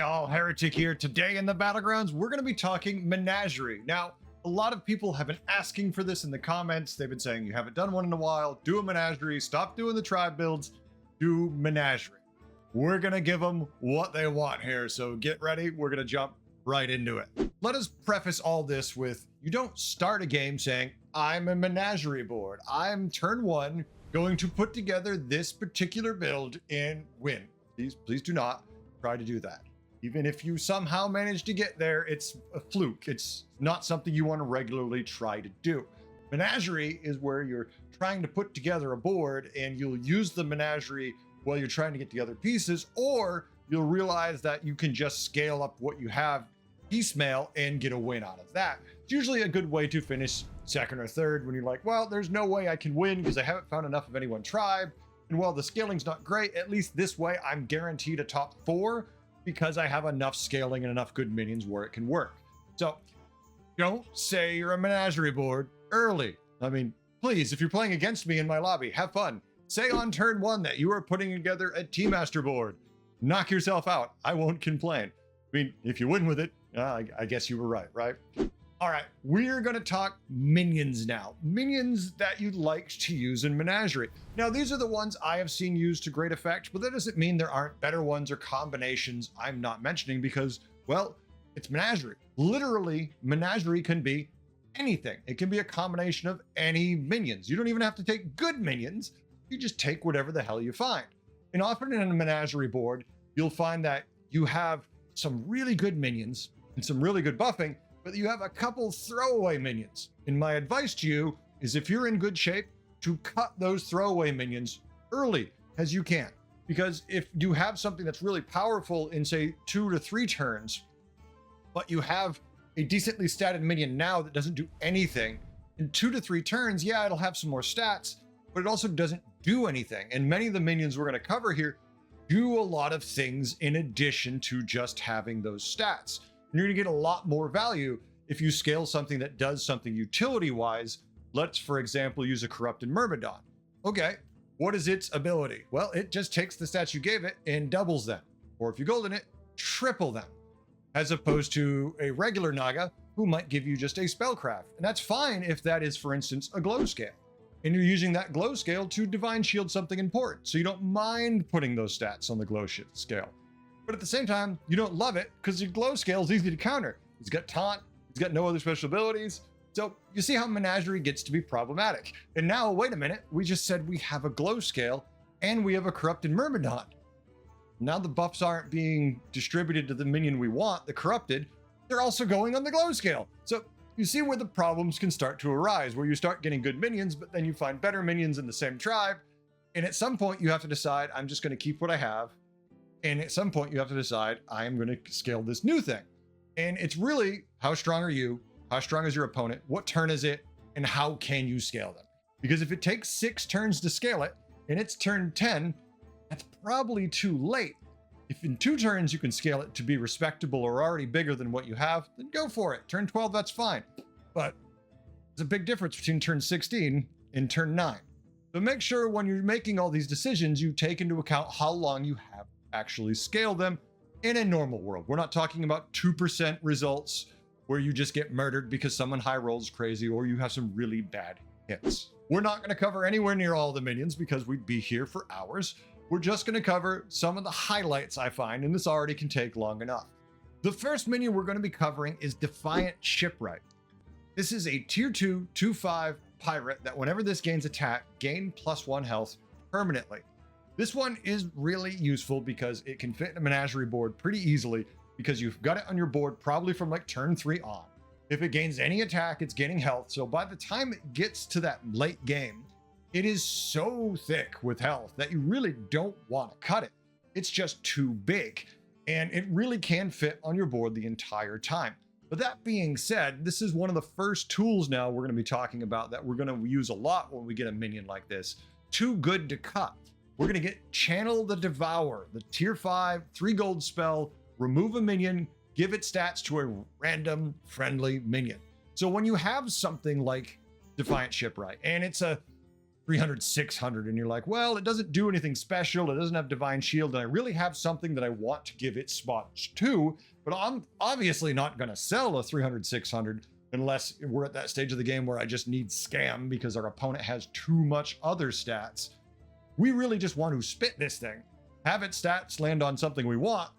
y'all, Heretic here. Today in the Battlegrounds, we're going to be talking Menagerie. Now, a lot of people have been asking for this in the comments. They've been saying, you haven't done one in a while, do a Menagerie, stop doing the tribe builds, do Menagerie. We're going to give them what they want here, so get ready. We're going to jump right into it. Let us preface all this with, you don't start a game saying, I'm a Menagerie board. I'm turn one, going to put together this particular build and win. Please do not try to do that. Even if you somehow manage to get there, it's a fluke. It's not something you want to regularly try to do. Menagerie is where you're trying to put together a board and you'll use the Menagerie while you're trying to get together pieces, or you'll realize that you can just scale up what you have piecemeal and get a win out of that. It's usually a good way to finish second or third when you're like, well, there's no way I can win because I haven't found enough of any one tribe. And while the scaling's not great, at least this way I'm guaranteed a top 4 because I have enough scaling and enough good minions where it can work. So don't say you're a Menagerie board early. I mean, please, if you're playing against me in my lobby, have fun. Say on turn 1 that you are putting together a Team Master board. Knock yourself out. I won't complain. I mean, if you win with it, I guess you were right? All right, we're going to talk minions now. Minions that you'd like to use in Menagerie. Now, these are the ones I have seen used to great effect, but that doesn't mean there aren't better ones or combinations I'm not mentioning because, well, it's Menagerie. Literally, Menagerie can be anything. It can be a combination of any minions. You don't even have to take good minions. You just take whatever the hell you find. And often in a Menagerie board, you'll find that you have some really good minions and some really good buffing, but you have a couple throwaway minions. And my advice to you is if you're in good shape, to cut those throwaway minions early as you can. Because if you have something that's really powerful in say 2 to 3 turns, but you have a decently statted minion now that doesn't do anything, in 2 to 3 turns, yeah, it'll have some more stats, but it also doesn't do anything. And many of the minions we're gonna cover here do a lot of things in addition to just having those stats. And you're gonna get a lot more value if you scale something that does something utility-wise. Let's, for example, use a Corrupted Myrmidon. Okay, what is its ability? Well, it just takes the stats you gave it and doubles them. Or if you golden it, triple them. As opposed to a regular Naga who might give you just a spellcraft. And that's fine if that is, for instance, a glow scale. And you're using that glow scale to divine shield something important. So you don't mind putting those stats on the glow scale. But at the same time, you don't love it because your glow scale is easy to counter. He's got taunt, he's got no other special abilities. So you see how Menagerie gets to be problematic. And now, wait a minute, we just said we have a glow scale and we have a Corrupted Myrmidon. Now the buffs aren't being distributed to the minion we want, the corrupted, they're also going on the glow scale. So you see where the problems can start to arise, where you start getting good minions, but then you find better minions in the same tribe. And at some point you have to decide, I'm just gonna keep what I have. And at some point you have to decide, I am gonna scale this new thing. And it's really, how strong are you? How strong is your opponent? What turn is it? And how can you scale them? Because if it takes 6 turns to scale it, and it's turn 10, that's probably too late. If in 2 turns you can scale it to be respectable or already bigger than what you have, then go for it. Turn 12, that's fine. But there's a big difference between turn 16 and turn 9. So make sure when you're making all these decisions, you take into account how long you have actually scale them in a normal world. We're not talking about 2% results where you just get murdered because someone high rolls crazy or you have some really bad hits. We're not going to cover anywhere near all the minions because we'd be here for hours. We're just going to cover some of the highlights I find, and this already can take long enough. The first minion we're going to be covering is Defiant Shipwright. This is a tier 2, 2/5 pirate that whenever this gains attack, gain +1 health permanently. This one is really useful because it can fit in a Menagerie board pretty easily because you've got it on your board probably from like turn 3 on. If it gains any attack, it's gaining health. So by the time it gets to that late game, it is so thick with health that you really don't want to cut it. It's just too big and it really can fit on your board the entire time. But that being said, this is one of the first tools now we're going to be talking about that we're going to use a lot when we get a minion like this. Too good to cut. We're going to get Channel the Devour, the tier 5, 3 gold spell, remove a minion, give it stats to a random friendly minion. So when you have something like Defiant Shipwright, and it's a 300, 600, and you're like, well, it doesn't do anything special. It doesn't have Divine Shield, and I really have something that I want to give it spots to, but I'm obviously not going to sell a 300, 600 unless we're at that stage of the game where I just need scam because our opponent has too much other stats. We really just want to spit this thing, have its stats land on something we want,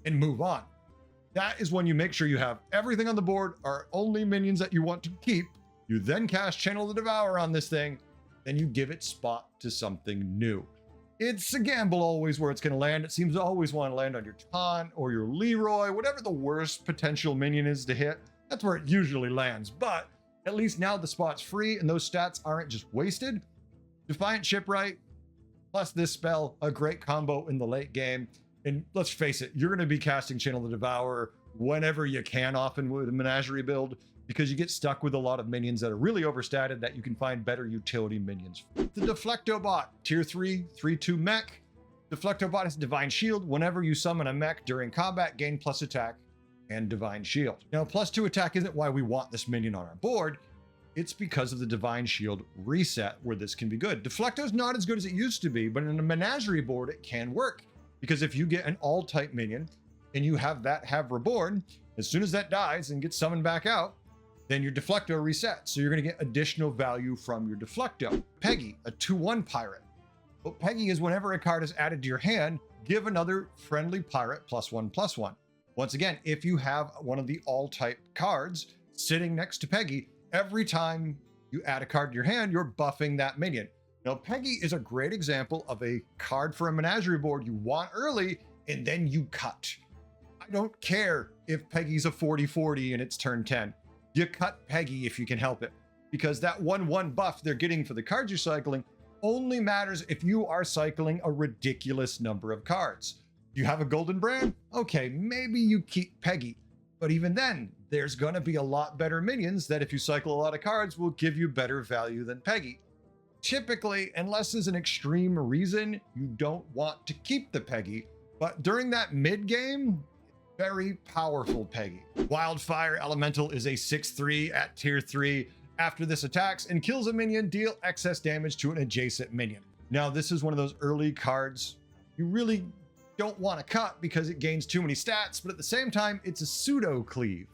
and move on. That is when you make sure you have everything on the board are only minions that you want to keep. You then cast Channel the Devourer on this thing, then you give it spot to something new. It's a gamble always where it's going to land. It seems to always want to land on your Taunt or your Leroy, whatever the worst potential minion is to hit. That's where it usually lands, but at least now the spot's free and those stats aren't just wasted. Defiant Shipwright, plus this spell, a great combo in the late game. And let's face it, you're going to be casting Channel the Devourer whenever you can, often with a Menagerie build, because you get stuck with a lot of minions that are really overstated that you can find better utility minions. The deflect-o-bot, tier 3, 3/2 mech. Deflect-o-bot has Divine Shield. Whenever you summon a mech during combat, gain plus attack and Divine Shield. Now, +2 attack isn't why we want this minion on our board. It's because of the Divine Shield reset where this can be good. Deflecto's not as good as it used to be, but in a Menagerie board, it can work. Because if you get an all-type minion and you have that have reborn, as soon as that dies and gets summoned back out, then your Deflecto resets. So you're going to get additional value from your Deflecto. Peggy, a 2/1 pirate. What Peggy is, whenever a card is added to your hand, give another friendly pirate +1/+1. Once again, if you have one of the all-type cards sitting next to Peggy, every time you add a card to your hand, you're buffing that minion. Now, Peggy is a great example of a card for a Menagerie board you want early, and then you cut. I don't care if Peggy's a 40/40 and it's turn 10. You cut Peggy if you can help it, because that 1/1 buff they're getting for the cards you're cycling only matters if you are cycling a ridiculous number of cards. You have a golden brand? Okay, maybe you keep Peggy, but even then, there's gonna be a lot better minions that if you cycle a lot of cards will give you better value than Peggy. Typically, unless there's an extreme reason, you don't want to keep the Peggy, but during that mid game, very powerful Peggy. Wildfire Elemental is a 6/3 at tier 3. After this attacks and kills a minion, deal excess damage to an adjacent minion. Now, this is one of those early cards you really don't want to cut because it gains too many stats, but at the same time, it's a pseudo cleave.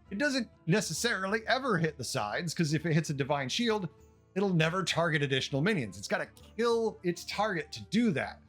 It doesn't necessarily ever hit the sides, because if it hits a Divine Shield, it'll never target additional minions. It's got to kill its target to do that.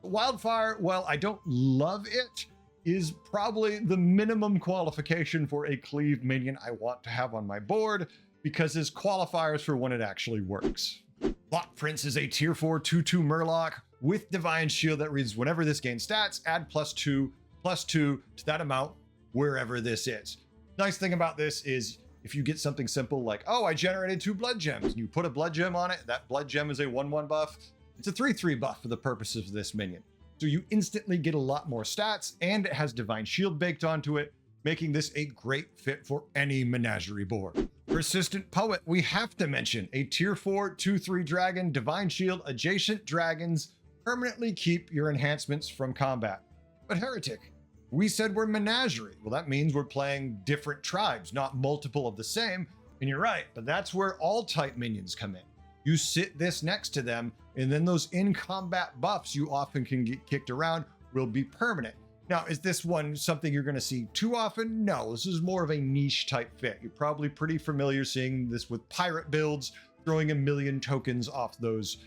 Wildfire, while I don't love it, is probably the minimum qualification for a cleave minion I want to have on my board, because there's qualifiers for when it actually works. Lot Prince is a tier 4 2/2 Murloc with Divine Shield that reads, whenever this gains stats, add +2/+2 to that amount wherever this is. Nice thing about this is if you get something simple like, oh, I generated 2 blood gems, and you put a blood gem on it, that blood gem is a 1/1 buff. It's a 3/3 buff for the purposes of this minion. So you instantly get a lot more stats, and it has Divine Shield baked onto it, making this a great fit for any Menagerie board. Persistent Poet, we have to mention a tier 4 2/3 dragon, Divine Shield, adjacent dragons permanently keep your enhancements from combat. But Heretic, we said we're Menagerie. Well, that means we're playing different tribes, not multiple of the same. And you're right, but that's where all type minions come in. You sit this next to them, and then those in-combat buffs you often can get kicked around will be permanent. Now, is this one something you're going to see too often? No, this is more of a niche type fit. You're probably pretty familiar seeing this with pirate builds, throwing a million tokens off those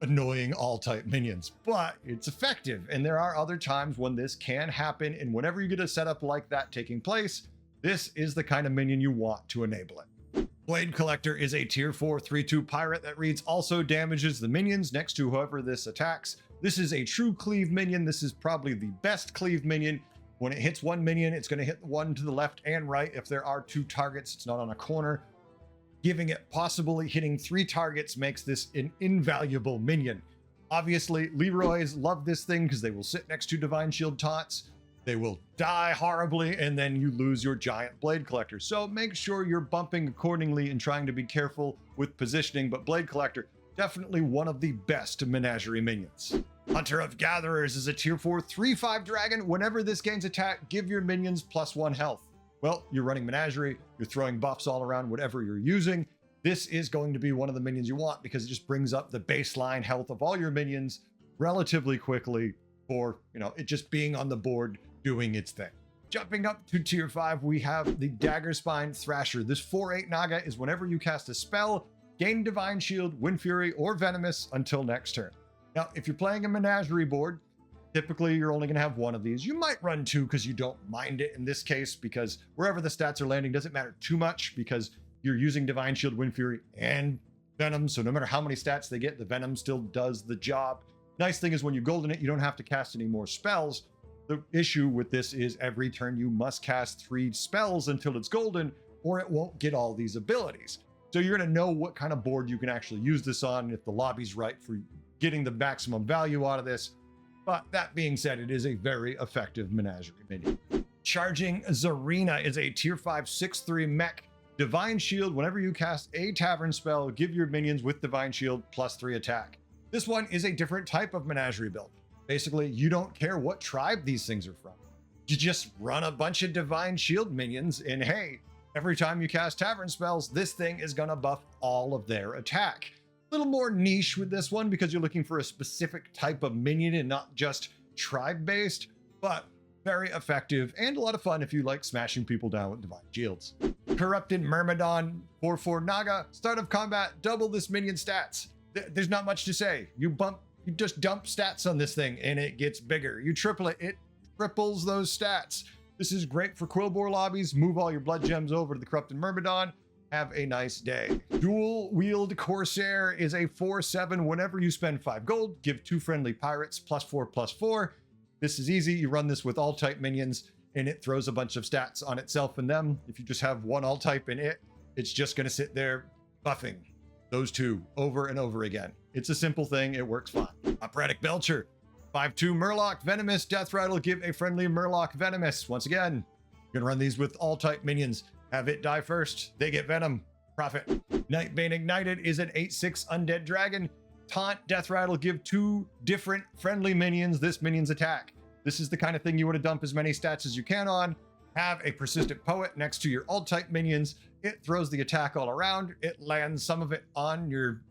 annoying all-type minions, but it's effective. And there are other times when this can happen, and whenever you get a setup like that taking place, this is the kind of minion you want to enable it. Blade Collector is a tier 4 3/2 pirate that reads, also damages the minions next to whoever this attacks. This is a true cleave minion. This is probably the best cleave minion. When it hits one minion, it's going to hit one to the left and right. If there are 2 targets, it's not on a corner. Giving it possibly hitting 3 targets makes this an invaluable minion. Obviously, Leroys love this thing because they will sit next to Divine Shield taunts. They will die horribly, and then you lose your giant Blade Collector. So make sure you're bumping accordingly and trying to be careful with positioning, but Blade Collector, definitely one of the best Menagerie minions. Hunter of Gatherers is a tier 4 3/5 dragon. Whenever this gains attack, give your minions +1 health. Well, you're running Menagerie, you're throwing buffs all around whatever you're using. this is going to be one of the minions you want because it just brings up the baseline health of all your minions relatively quickly for, it just being on the board doing its thing. Jumping up to tier 5, we have the Dagger Spine Thrasher. This 4/8 Naga is whenever you cast a spell, gain Divine Shield, Wind Fury, or Venomous until next turn. Now, if you're playing a Menagerie board, typically you're only going to have one of these. You might run two because you don't mind it in this case, because wherever the stats are landing doesn't matter too much because you're using Divine Shield, Wind Fury, and Venom. So no matter how many stats they get, the Venom still does the job. Nice thing is when you golden it, you don't have to cast any more spells. The issue with this is every turn you must cast 3 spells until it's golden, or it won't get all these abilities. So you're going to know what kind of board you can actually use this on if the lobby's right for getting the maximum value out of this. But that being said, it is a very effective Menagerie minion. Charging Zarina is a tier 5 6/3 mech. Divine Shield, whenever you cast a tavern spell, give your minions with Divine Shield +3 attack. This one is a different type of Menagerie build. Basically, you don't care what tribe these things are from. You just run a bunch of Divine Shield minions, and hey, every time you cast tavern spells, this thing is gonna buff all of their attack. A little more niche with this one because you're looking for a specific type of minion and not just tribe-based, but very effective and a lot of fun if you like smashing people down with Divine Shields. Corrupted Myrmidon 4/4 Naga, start of combat, double this minion stats. There's not much to say. You just dump stats on this thing and it gets bigger. You triple it, it triples those stats. This is great for Quillbore lobbies. Move all your blood gems over to the Corrupted Myrmidon. Have a nice day. Dual Wield Corsair is a 4/7. Whenever you spend 5 gold, give 2 friendly pirates +4/+4. This is easy. You run this with all type minions and it throws a bunch of stats on itself and them. If you just have one all type in it, it's just going to sit there buffing those 2 over and over again. It's a simple thing. It works fine. Operatic Belcher, 5/2 Murloc Venomous. Death Rattle, give a friendly Murloc Venomous. Once again, you're going to run these with all type minions. Have it die first. They get Venom. Profit. Nightbane Ignited is an 8/6 Undead Dragon. Taunt, Death Rattle, give 2 different friendly minions this minion's attack. This is the kind of thing you want to dump as many stats as you can on. Have a Persistent Poet next to your alt-type minions. It throws the attack all around. It lands some of it on your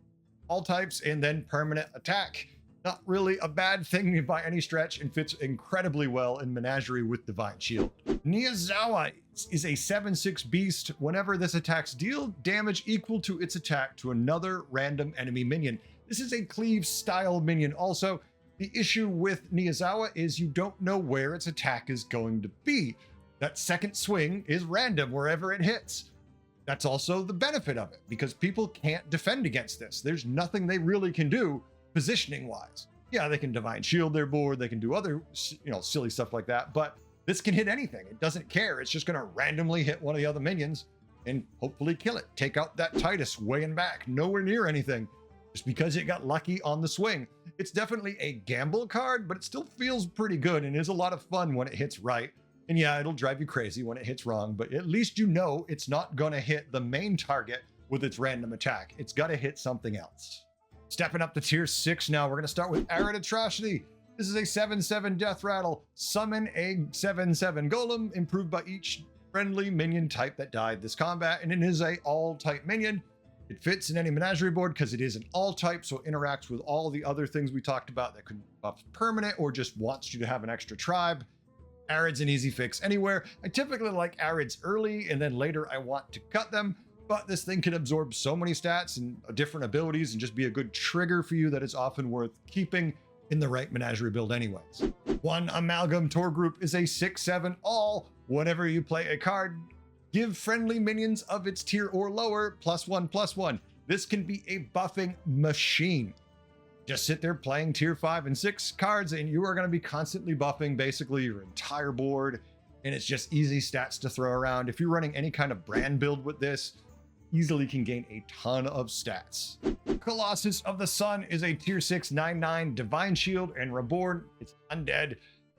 alt-types and then permanent attack. Not really a bad thing by any stretch and fits incredibly well in Menagerie with Divine Shield. Niazawa is a 7/6 beast. Whenever this attacks, deal damage equal to its attack to another random enemy minion. This is a cleave style minion also. The issue with Niazawa is you don't know where its attack is going to be. That second swing is random wherever it hits. That's also the benefit of it because people can't defend against this. There's nothing they really can do positioning wise. Yeah, they can Divine Shield their board. They can do other, silly stuff like that, but this can hit anything. It doesn't care. It's just going to randomly hit one of the other minions and hopefully kill it. Take out that Titus weighing back, nowhere near anything, just because it got lucky on the swing. It's definitely a gamble card, but it still feels pretty good and is a lot of fun when it hits right. And yeah, it'll drive you crazy when it hits wrong, but at least you know it's not going to hit the main target with its random attack. It's got to hit something else. Stepping up to tier 6 now, we're going to start with Arid Atrocity. This is a 7/7 Death Rattle. Summon a 7/7 Golem, improved by each friendly minion type that died this combat, and it is a all-type minion. It fits in any Menagerie board because it is an all-type, so it interacts with all the other things we talked about that could buff permanent or just wants you to have an extra tribe. Arid's an easy fix anywhere. I typically like Arids early, and then later I want to cut them. But this thing can absorb so many stats and different abilities and just be a good trigger for you that it's often worth keeping in the right Menagerie build anyways. One-amalgam Tour Group is a 6/7 all. Whenever you play a card, give friendly minions of its tier or lower +1/+1. This can be a buffing machine. Just sit there playing tier 5 and 6 cards and you are going to be constantly buffing basically your entire board. And it's just easy stats to throw around. If you're running any kind of brand build with this, easily can gain a ton of stats. Colossus of the Sun is a tier 6 9/9 Divine Shield and Reborn. It's undead.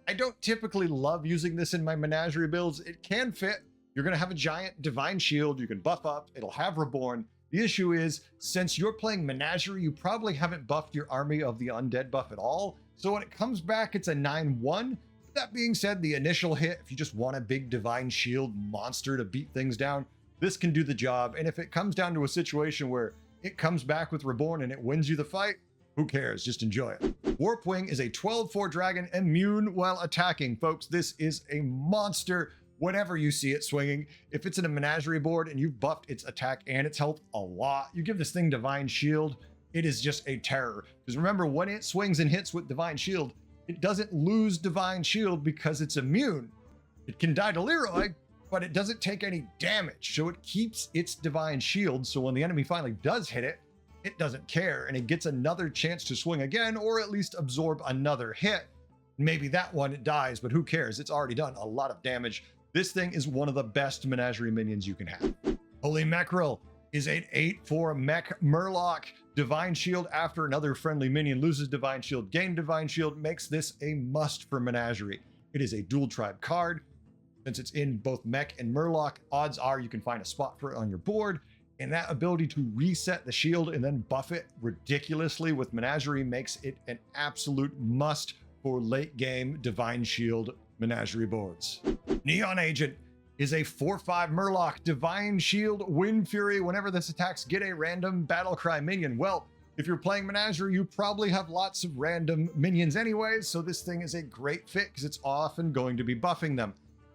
I don't typically love using this in my Menagerie builds. It can fit. You're going to have a giant Divine Shield. You can buff up. It'll have Reborn. The issue is, since you're playing Menagerie, you probably haven't buffed your army of the undead buff at all. So when it comes back, it's a 9/1. That being said, the initial hit, if you just want a big Divine Shield monster to beat things down, this can do the job. And if it comes down to a situation where it comes back with Reborn and it wins you the fight, who cares? Just enjoy it. Warpwing is a 12/4 dragon immune while attacking. Folks, this is a monster whenever you see it swinging. If it's in a menagerie board and you've buffed its attack and its health a lot, you give this thing Divine Shield, it is just a terror. Because remember, when it swings and hits with Divine Shield, it doesn't lose Divine Shield because it's immune. It can die to Leroy, but it doesn't take any damage. So it keeps its Divine Shield. So when the enemy finally does hit it, it doesn't care, and it gets another chance to swing again, or at least absorb another hit. Maybe that one it dies, but who cares? It's already done a lot of damage. This thing is one of the best menagerie minions you can have. Holy Mackerel is an 8/4 mech Murloc. Divine Shield after another friendly minion loses Divine Shield, gain Divine Shield, makes this a must for menagerie. It is a dual tribe card. Since it's in both mech and Murloc, odds are you can find a spot for it on your board. And that ability to reset the shield and then buff it ridiculously with Menagerie makes it an absolute must for late game Divine Shield Menagerie boards. Neon Agent is a 4/5 Murloc. Divine Shield, Wind Fury. Whenever this attacks, get a random Battlecry minion. Well, if you're playing Menagerie, you probably have lots of random minions anyways, so this thing is a great fit because it's often going to be buffing them.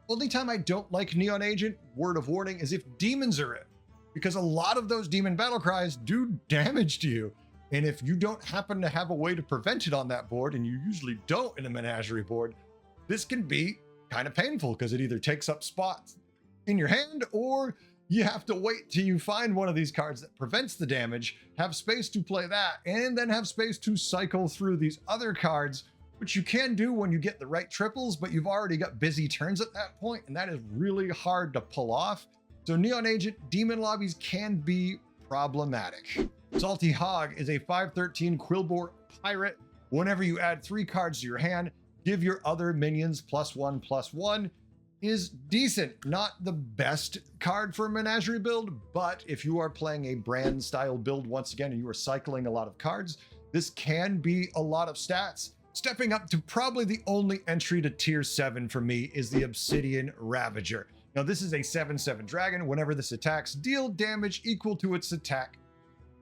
Only time I don't like Neon Agent, word of warning, is if demons are in. Because a lot of those demon battle cries do damage to you. And if you don't happen to have a way to prevent it on that board, and you usually don't in a menagerie board, this can be kind of painful because it either takes up spots in your hand, or you have to wait till you find one of these cards that prevents the damage, have space to play that, and then have space to cycle through these other cards, which you can do when you get the right triples, but you've already got busy turns at that point, and that is really hard to pull off. So Neon Agent demon lobbies can be problematic. Salty Hog is a 5/13 Quillbore pirate. Whenever you add 3 cards to your hand, give your other minions +1/+1 is decent. Not the best card for a menagerie build, but if you are playing a brand style build once again and you are cycling a lot of cards, this can be a lot of stats. Stepping up to probably the only entry to tier 7 for me is the Obsidian Ravager. Now, this is a 7/7 dragon. Whenever this attacks, deal damage equal to its attack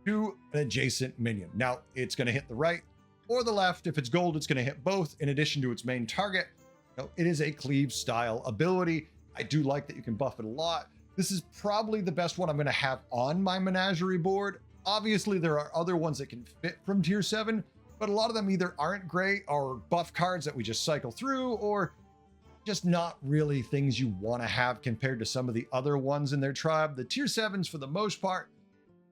to an adjacent minion. Now, it's going to hit the right or the left. If it's gold, it's going to hit both in addition to its main target. Now, it is a cleave style ability. I do like that you can buff it a lot. This is probably the best one I'm going to have on my menagerie board. Obviously, there are other ones that can fit from tier 7, but a lot of them either aren't great or buff cards that we just cycle through, or just not really things you want to have compared to some of the other ones in their tribe. The tier 7s, for the most part,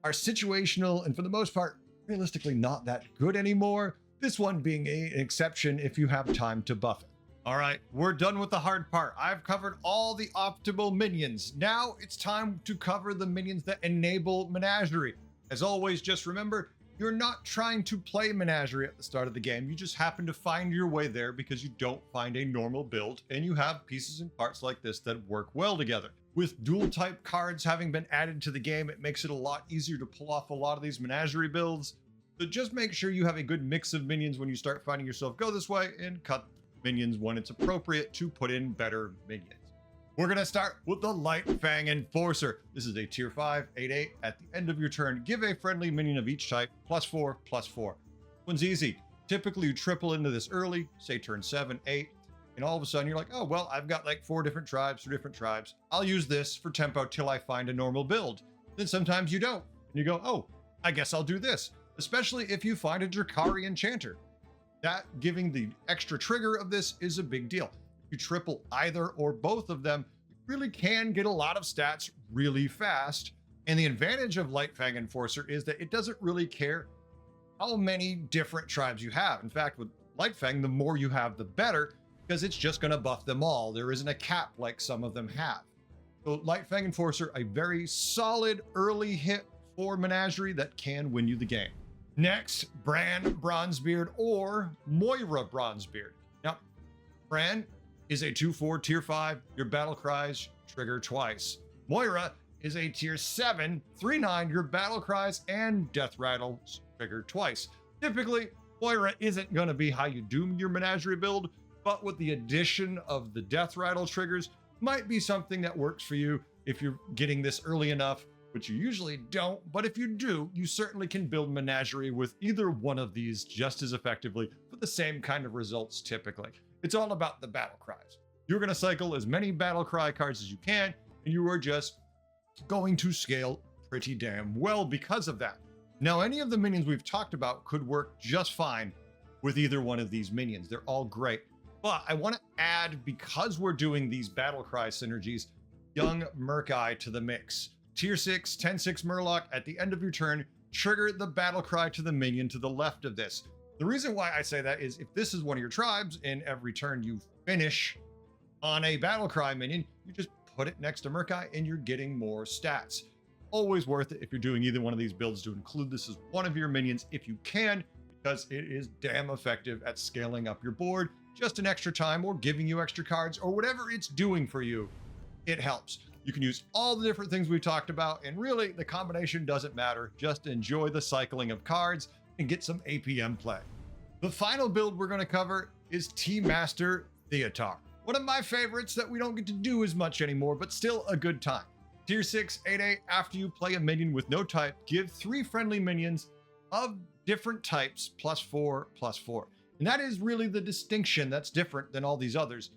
are situational and for the most part, realistically not that good anymore. This one being an exception if you have time to buff it. All right, we're done with the hard part. I've covered all the optimal minions. Now it's time to cover the minions that enable Menagerie. As always, just remember, you're not trying to play Menagerie at the start of the game. You just happen to find your way there because you don't find a normal build and you have pieces and parts like this that work well together. With dual type cards having been added to the game, it makes it a lot easier to pull off a lot of these Menagerie builds. So just make sure you have a good mix of minions when you start finding yourself go this way, and cut minions when it's appropriate to put in better minions. We're going to start with the Lightfang Enforcer. This is a tier 5, 8/8. At the end of your turn, give a friendly minion of each type +4/+4. One's easy. Typically, you triple into this early, say turn 7, 8, and all of a sudden you're like, oh, well, I've got like 4 different tribes. I'll use this for tempo till I find a normal build. Then sometimes you don't, and you go, oh, I guess I'll do this, especially if you find a Drakari Enchanter. That giving the extra trigger of this is a big deal. You triple either or both of them, you really can get a lot of stats really fast. And the advantage of Lightfang Enforcer is that it doesn't really care how many different tribes you have. In fact, with Lightfang, the more you have, the better, because it's just going to buff them all. There isn't a cap like some of them have. So Lightfang Enforcer, a very solid early hit for Menagerie that can win you the game. Next, Bran Bronzebeard or Moira Bronzebeard. Now, Bran is a 2/4 tier 5. Your battle cries trigger twice. Moira is a tier 7, 3/9. Your battle cries and death rattles trigger twice. Typically, Moira isn't going to be how you do your Menagerie build, but with the addition of the death rattle triggers, might be something that works for you if you're getting this early enough, which you usually don't, but if you do, you certainly can build Menagerie with either one of these just as effectively for the same kind of results typically. It's all about the battle cries. You're going to cycle as many battle cry cards as you can, and you are just going to scale pretty damn well because of that. Now, any of the minions we've talked about could work just fine with either one of these minions. They're all great. But I want to add, because we're doing these battle cry synergies, young Murk-Eye to the mix. Tier 6, 10-6 Murloc at the end of your turn, trigger the battle cry to the minion to the left of this. The reason why I say that is if this is one of your tribes and every turn you finish on a battle cry minion, you just put it next to Murk-Eye and you're getting more stats. Always worth it if you're doing either one of these builds to include this as one of your minions if you can, because it is damn effective at scaling up your board just an extra time or giving you extra cards or whatever it's doing for you. It helps. You can use all the different things we've talked about, and really the combination doesn't matter. Just enjoy the cycling of cards and get some APM play. The final build we're going to cover is Tea-Master Theotar. One of my favorites that we don't get to do as much anymore, but still a good time. Tier 6, 8/8, after you play a minion with no type, give 3 friendly minions of different types +4/+4. And that is really the distinction that's different than all these others.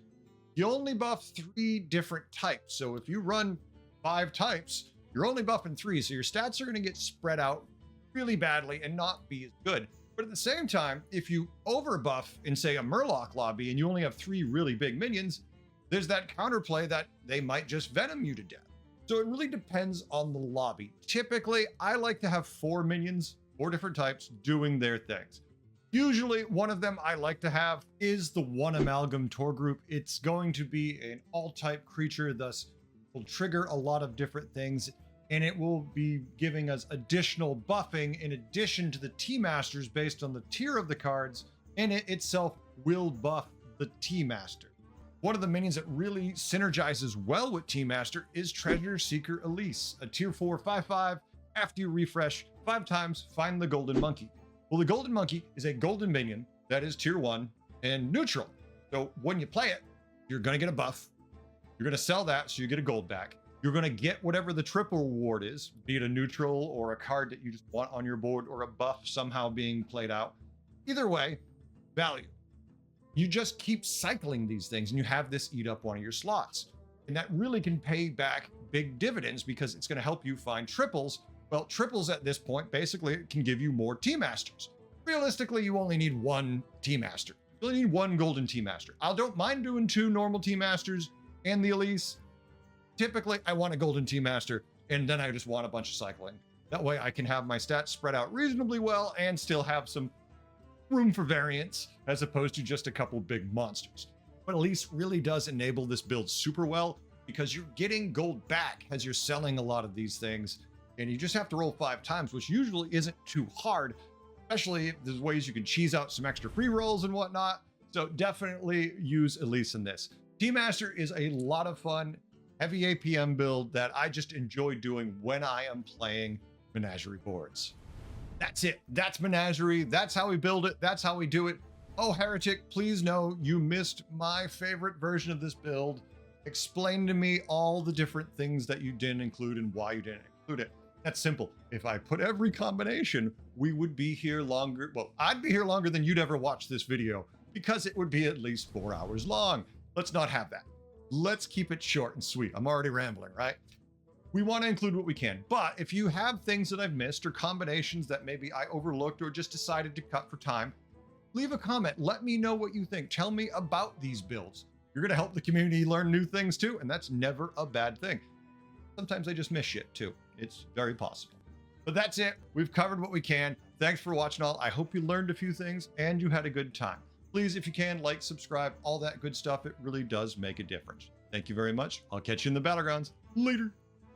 You only buff 3 different types. So if you run 5 types, you're only buffing 3. So your stats are going to get spread out really badly and not be as good. But at the same time, if you overbuff in, say, a Murloc lobby and you only have 3 really big minions, there's that counterplay that they might just venom you to death. So it really depends on the lobby. Typically, I like to have 4 minions, 4 different types, doing their things. Usually one of them I like to have is the one-amalgam Tor group. It's going to be an all-type creature, thus will trigger a lot of different things, and it will be giving us additional buffing in addition to the Tea-Masters based on the tier of the cards, and it itself will buff the Tea-Master. One of the minions that really synergizes well with Tea-Master is Treasure Seeker Elise, a tier 4 5/5. After you refresh 5 times, find the Golden Monkey. Well, the Golden Monkey is a golden minion that is tier 1 and neutral. So when you play it, you're going to get a buff. You're going to sell that, so you get a gold back. You're going to get whatever the triple reward is, be it a neutral or a card that you just want on your board or a buff somehow being played out. Either way, value. You just keep cycling these things and you have this eat up one of your slots. And that really can pay back big dividends because it's going to help you find triples. Well, triples at this point basically can give you more Tea-Masters. Realistically, you only need 1 Tea-Master. You only need 1 golden Tea-Master. I don't mind doing 2 normal Tea-Masters and the Elise. Typically, I want a golden Tea-Master, and then I just want a bunch of cycling. That way I can have my stats spread out reasonably well and still have some room for variance as opposed to just a couple big monsters. But Elise really does enable this build super well because you're getting gold back as you're selling a lot of these things. And you just have to roll 5 times, which usually isn't too hard, especially if there's ways you can cheese out some extra free rolls and whatnot. So definitely use Elise in this. Tea-Master is a lot of fun, heavy APM build that I just enjoy doing when I am playing Menagerie boards. That's it. That's Menagerie. That's how we build it. That's how we do it. Oh, Heretic, please know you missed my favorite version of this build. Explain to me all the different things that you didn't include and why you didn't include it. That's simple. If I put every combination, we would be here longer. Well, I'd be here longer than you'd ever watch this video because it would be at least 4 hours long. Let's not have that. Let's keep it short and sweet. I'm already rambling, right? We want to include what we can, but if you have things that I've missed or combinations that maybe I overlooked or just decided to cut for time, leave a comment. Let me know what you think. Tell me about these builds. You're going to help the community learn new things too, and that's never a bad thing. Sometimes I just miss shit too. It's very possible. But that's it. We've covered what we can. Thanks for watching all. I hope you learned a few things and you had a good time. Please, if you can, like, subscribe, all that good stuff. It really does make a difference. Thank you very much. I'll catch you in the Battlegrounds. Later.